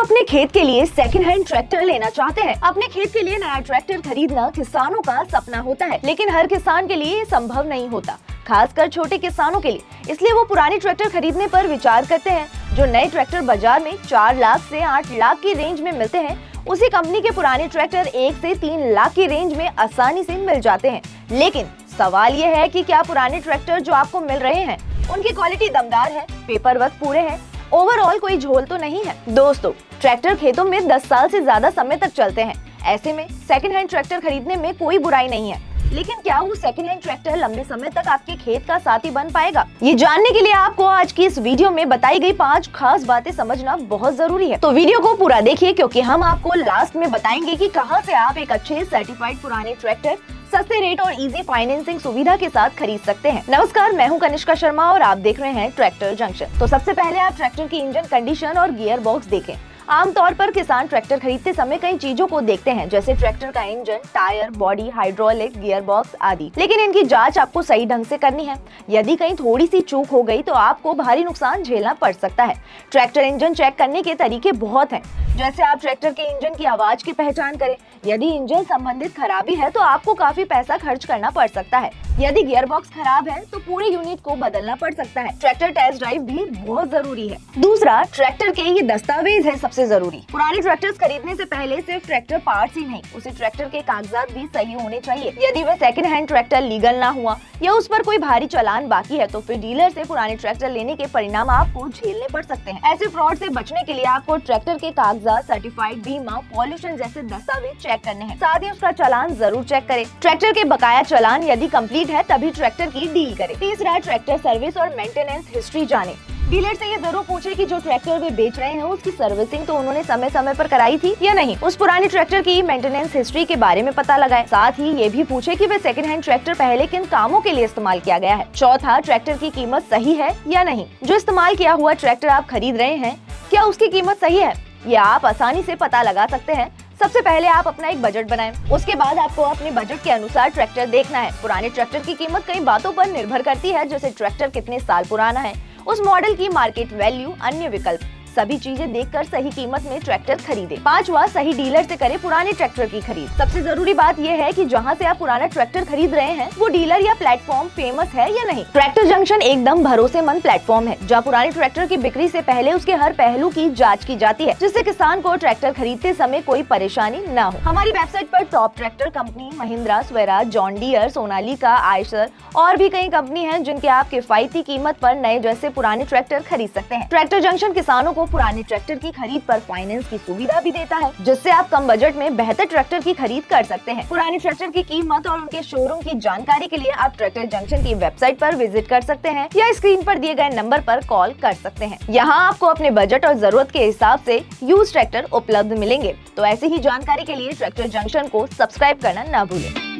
अपने खेत के लिए सेकंड हैंड ट्रैक्टर लेना चाहते हैं। अपने खेत के लिए नया ट्रैक्टर खरीदना किसानों का सपना होता है, लेकिन हर किसान के लिए ये संभव नहीं होता, खासकर छोटे किसानों के लिए। इसलिए वो पुराने ट्रैक्टर खरीदने पर विचार करते हैं। जो नए ट्रैक्टर बाजार में 4 लाख से 8 लाख की रेंज में मिलते हैं, उसी कंपनी के पुराने ट्रैक्टर 1 से 3 लाख की रेंज में आसानी से मिल जाते हैं। लेकिन सवाल ये है कि क्या पुराने ट्रैक्टर जो आपको मिल रहे हैं उनकी क्वालिटी दमदार है, पेपर वर्क पूरे हैं, ओवरऑल कोई झोल तो नहीं है। दोस्तों, ट्रैक्टर खेतों में 10 साल से ज्यादा समय तक चलते हैं। ऐसे में सेकंड हैंड ट्रैक्टर खरीदने में कोई बुराई नहीं है, लेकिन क्या वो सेकंड हैंड ट्रैक्टर लंबे समय तक आपके खेत का साथी बन पाएगा? ये जानने के लिए आपको आज की इस वीडियो में बताई गई 5 खास बातें समझना बहुत जरूरी है। तो वीडियो को पूरा देखिए, क्योंकि हम आपको लास्ट में बताएंगे कि कहां से आप एक अच्छे सर्टिफाइड पुराने ट्रैक्टर सस्ते रेट और इजी फाइनेंसिंग सुविधा के साथ खरीद सकते हैं। नमस्कार, मैं हूं कनिष्का शर्मा और आप देख रहे हैं ट्रैक्टर जंक्शन। तो सबसे पहले आप ट्रैक्टर की इंजन कंडीशन और गियर बॉक्स देखें। आमतौर पर किसान ट्रैक्टर खरीदते समय कई चीजों को देखते हैं, जैसे ट्रैक्टर का engine, tyre, body, hydraulic, gear box आदि। लेकिन इनकी जांच आपको सही ढंग से करनी है। यदि कहीं थोड़ी सी चूक हो गई तो आपको भारी नुकसान झेलना पड़ सकता है। ट्रैक्टर इंजन चेक करने के तरीके बहुत हैं, जैसे आप ट्रैक्टर के इंजन की आवाज की पहचान करें। यदि इंजन संबंधित खराबी है तो आपको काफी पैसा खर्च करना पड़ सकता है। यदि गियर बॉक्स खराब है तो पूरे यूनिट को बदलना पड़ सकता है। ट्रैक्टर टेस्ट ड्राइव भी बहुत जरूरी है। दूसरा, ट्रैक्टर के ये दस्तावेज है सबसे जरूरी। पुराने ट्रैक्टर्स खरीदने से पहले सिर्फ ट्रैक्टर पार्ट्स ही नहीं, उसे ट्रैक्टर के कागजात भी सही होने चाहिए। यदि वह सेकंड हैंड ट्रैक्टर लीगल ना हुआ या उस पर कोई भारी चालान बाकी है तो फिर डीलर से पुराने ट्रैक्टर लेने के परिणाम आपको झेलने पड़ सकते हैं। ऐसे फ्रॉड से बचने के लिए आपको ट्रैक्टर के कागजात, सर्टिफाइड बीमा, पॉल्यूशन जैसे दस्तावेज चेक करने हैं। साथ ही उसका चालान जरूर चेक करें। ट्रैक्टर के बकाया चालान यदि कंप्लीट है तभी ट्रैक्टर की डील करें। तीसरा, ट्रैक्टर सर्विस और मेंटेनेंस हिस्ट्री जानें। डीलर से ये जरूर पूछे कि जो ट्रैक्टर वे बेच रहे हैं उसकी सर्विसिंग तो उन्होंने समय समय पर कराई थी या नहीं। उस पुराने ट्रैक्टर की मेंटेनेंस हिस्ट्री के बारे में पता लगाएं। साथ ही ये भी पूछे कि वे सेकंड हैंड ट्रैक्टर पहले किन कामों के लिए इस्तेमाल किया गया है। चौथा, ट्रैक्टर की कीमत सही है या नहीं। जो इस्तेमाल किया हुआ ट्रैक्टर आप खरीद रहे हैं, क्या उसकी कीमत सही है? ये आप आसानी से पता लगा सकते हैं। सबसे पहले आप अपना एक बजट बनाएं। उसके बाद आपको अपने बजट के अनुसार ट्रैक्टर देखना है। पुराने ट्रैक्टर की कीमत कई बातों पर निर्भर करती है, जैसे ट्रैक्टर कितने साल पुराना है, उस मॉडल की मार्केट वैल्यू, अन्य विकल्प। सभी चीजें देखकर सही कीमत में ट्रैक्टर खरीदें। 5वां, सही डीलर से करें पुराने ट्रैक्टर की खरीद। सबसे जरूरी बात यह है कि जहां से आप पुराना ट्रैक्टर खरीद रहे हैं वो डीलर या प्लेटफॉर्म फेमस है या नहीं। ट्रैक्टर जंक्शन एकदम भरोसेमंद प्लेटफॉर्म है, जहां पुराने ट्रैक्टर की बिक्री से पहले उसके हर पहलू की जाँच की जाती है, जिससे किसान को ट्रैक्टर खरीदते समय कोई परेशानी न हो। हमारी वेबसाइट पर top tractor company Mahindra, Swaraj, John Deere, Sonalika, Eicher और भी कई कंपनी है, जिनके आप किफायती कीमत पर नए जैसे पुराने ट्रैक्टर खरीद सकते हैं। ट्रैक्टर जंक्शन किसानों को पुराने ट्रैक्टर की खरीद पर फाइनेंस की सुविधा भी देता है, जिससे आप कम बजट में बेहतर ट्रैक्टर की खरीद कर सकते हैं। पुराने ट्रैक्टर की कीमत और उनके शोरूम की जानकारी के लिए आप ट्रैक्टर जंक्शन की वेबसाइट पर विजिट कर सकते हैं या स्क्रीन पर दिए गए नंबर पर कॉल कर सकते हैं। यहाँ आपको अपने बजट और जरूरत के हिसाब से यूज ट्रैक्टर उपलब्ध मिलेंगे। तो ऐसी ही जानकारी के लिए ट्रैक्टर जंक्शन को सब्सक्राइब करना न भूलें।